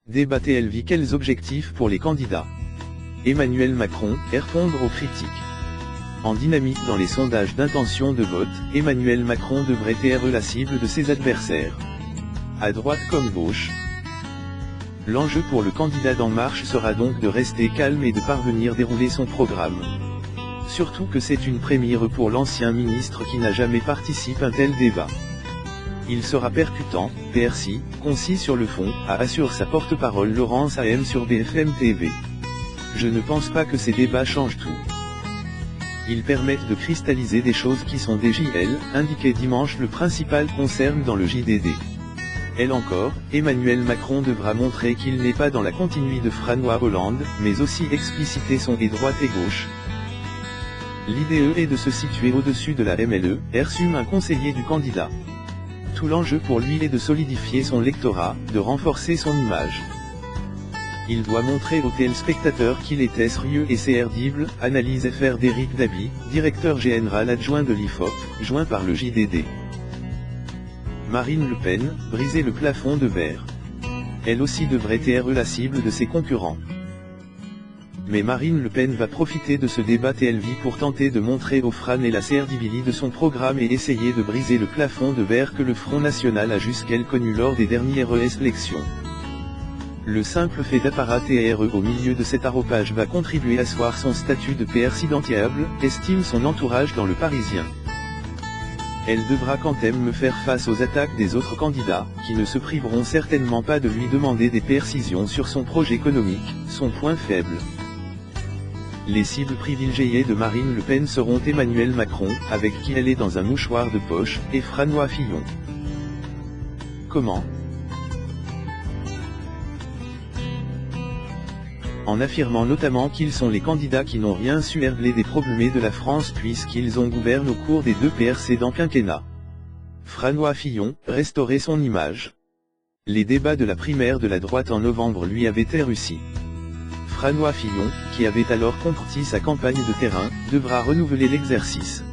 Débat TLV. Quels objectifs pour les candidats? Emmanuel Macron, répondre aux critiques. En dynamique dans les sondages d'intention de vote, Emmanuel Macron devrait être la cible de ses adversaires. À droite comme gauche. L'enjeu pour le candidat d'En Marche sera donc de rester calme et de parvenir dérouler son programme. Surtout que c'est une première pour l'ancien ministre qui n'a jamais participé à un tel débat. Il sera percutant, précis, concis sur le fond, assure sa porte-parole Laurence AM sur BFM TV. Je ne pense pas que ces débats changent tout. Ils permettent de cristalliser des choses qui sont des JL, indiqué dimanche. Le principal concerne dans le JDD. Elle encore, Emmanuel Macron devra montrer qu'il n'est pas dans la continuité de François Hollande, mais aussi expliciter son et droite et gauche. L'idée est de se situer au-dessus de la MLE, assume un conseiller du candidat. Tout l'enjeu pour lui est de solidifier son lectorat, de renforcer son image. Il doit montrer aux téléspectateurs qu'il est sérieux et crédible, analyse FR d'Éric Dabi, directeur général adjoint de l'IFOP, joint par le JDD. Marine Le Pen, briser le plafond de verre. Elle aussi devrait être la cible de ses concurrents. Mais Marine Le Pen va profiter de ce débat TLV pour tenter de montrer aux Fran et la crédibilité de son programme et essayer de briser le plafond de verre que le Front National a jusqu'elle connu lors des dernières élections. Le simple fait d'apparaître au milieu de cet arropage va contribuer à asseoir son statut de présidentiable, estime son entourage dans Le Parisien. Elle devra quand même faire face aux attaques des autres candidats, qui ne se priveront certainement pas de lui demander des précisions sur son projet économique, son point faible. Les cibles privilégiées de Marine Le Pen seront Emmanuel Macron, avec qui elle est dans un mouchoir de poche, et François Fillon. Comment? En affirmant notamment qu'ils sont les candidats qui n'ont rien su régler des problèmes de la France puisqu'ils ont gouverné au cours des deux précédents quinquennats. François Fillon, restaurer son image. Les débats de la primaire de la droite en novembre lui avaient été réussis. François Fillon, qui avait alors conclu sa campagne de terrain, devra renouveler l'exercice.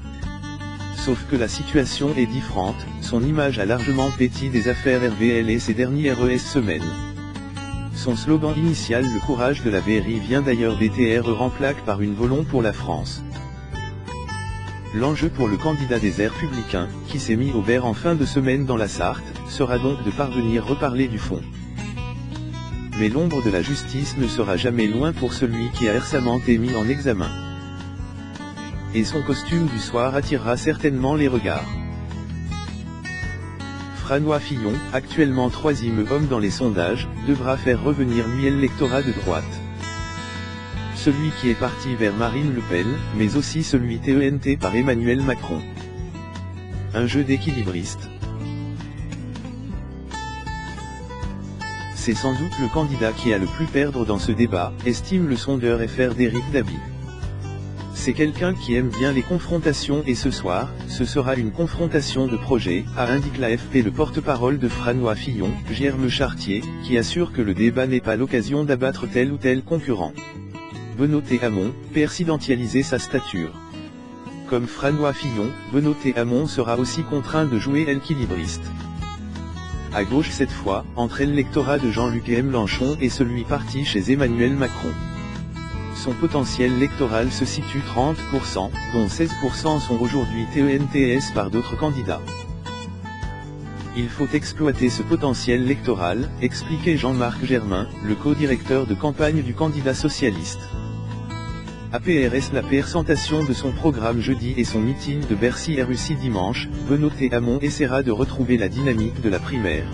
Sauf que la situation est différente, son image a largement péti des affaires RVL ces dernières semaines. Son slogan initial « Le courage de la VRI » vient d'ailleurs d'être remplacé par une volonté pour la France. L'enjeu pour le candidat des Républicains, qui s'est mis au vert en fin de semaine dans la Sarthe, sera donc de parvenir à reparler du fond. Mais l'ombre de la justice ne sera jamais loin pour celui qui a récemment été mis en examen. Et son costume du soir attirera certainement les regards. François Fillon, actuellement troisième homme dans les sondages, devra faire revenir l'électorat de droite. Celui qui est parti vers Marine Le Pen, mais aussi celui TENT par Emmanuel Macron. Un jeu d'équilibriste. C'est sans doute le candidat qui a le plus perdre dans ce débat, estime le sondeur FR d'Éric Dabi. C'est quelqu'un qui aime bien les confrontations et ce soir, ce sera une confrontation de projet, indique l'AFP le porte-parole de François Fillon, Guilherme Chartier, qui assure que le débat n'est pas l'occasion d'abattre tel ou tel concurrent. Benoît Hamon, présidentialiser sa stature. Comme François Fillon, Benoît Hamon sera aussi contraint de jouer l'équilibriste. À gauche cette fois, entre l'électorat de Jean-Luc Mélenchon et celui parti chez Emmanuel Macron. Son potentiel électoral se situe 30%, dont 16% sont aujourd'hui TENTS par d'autres candidats. Il faut exploiter ce potentiel électoral, expliquait Jean-Marc Germain, le co-directeur de campagne du candidat socialiste. APRS la présentation de son programme jeudi et son meeting de Bercy réussi dimanche, Benoît Hamon essaiera de retrouver la dynamique de la primaire.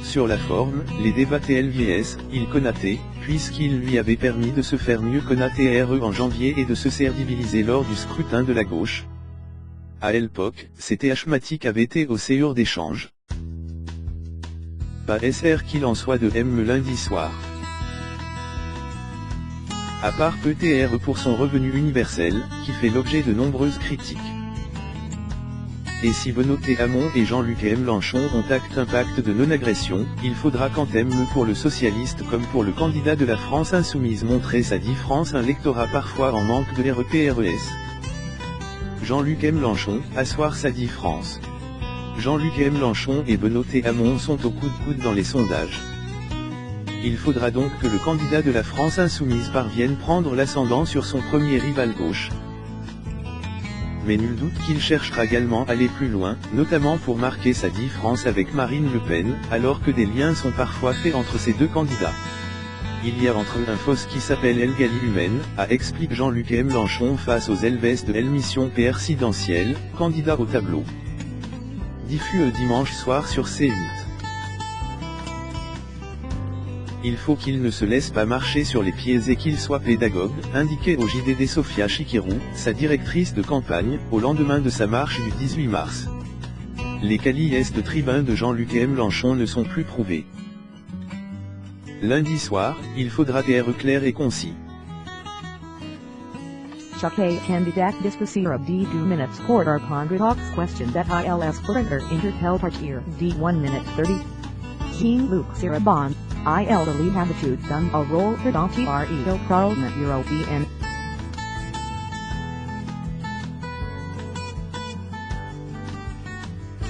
Sur la forme, les débats TLVS, il connaissait, puisqu'il lui avait permis de se faire mieux connaître en janvier et de se crédibiliser lors du scrutin de la gauche. À l'époque, c'était Hmatic avait été au séjour d'échange. Pas SR qu'il en soit de M lundi soir. À part peut-être pour son revenu universel, qui fait l'objet de nombreuses critiques. Et si Benoît Hamon et Jean-Luc Mélenchon ont acte un pacte de non-agression, il faudra quand même pour le socialiste comme pour le candidat de la France insoumise montrer sa différence, un lectorat parfois en manque de REPRES. Jean-Luc Mélenchon, asseoir sa différence. Jean-Luc Mélenchon et Benoît Hamon sont au coude-coude dans les sondages. Il faudra donc que le candidat de la France insoumise parvienne prendre l'ascendant sur son premier rival gauche. Mais nul doute qu'il cherchera également à aller plus loin, notamment pour marquer sa différence avec Marine Le Pen, alors que des liens sont parfois faits entre ces deux candidats. Il y a entre eux un fosse qui s'appelle Elgali humaine, explique Jean-Luc Mélenchon face aux Elves de l'émission présidentielle, candidat au tableau. Diffus dimanche soir sur C8. Il faut qu'il ne se laisse pas marcher sur les pieds et qu'il soit pédagogue, indiquait au JDD Sophia Chikirou, sa directrice de campagne, au lendemain de sa marche du 18 mars. Les qualités de tribun de Jean-Luc Mélenchon ne sont plus prouvés. Lundi soir, il faudra être clair et concis. Chake candidat discussier d 2 minutes quarter pondre question that ils further interpelpartier d 1 minute 30. Jean-Luc Sirabon, il de l'habitude d'un rôle prédentiaire au Parlement européen.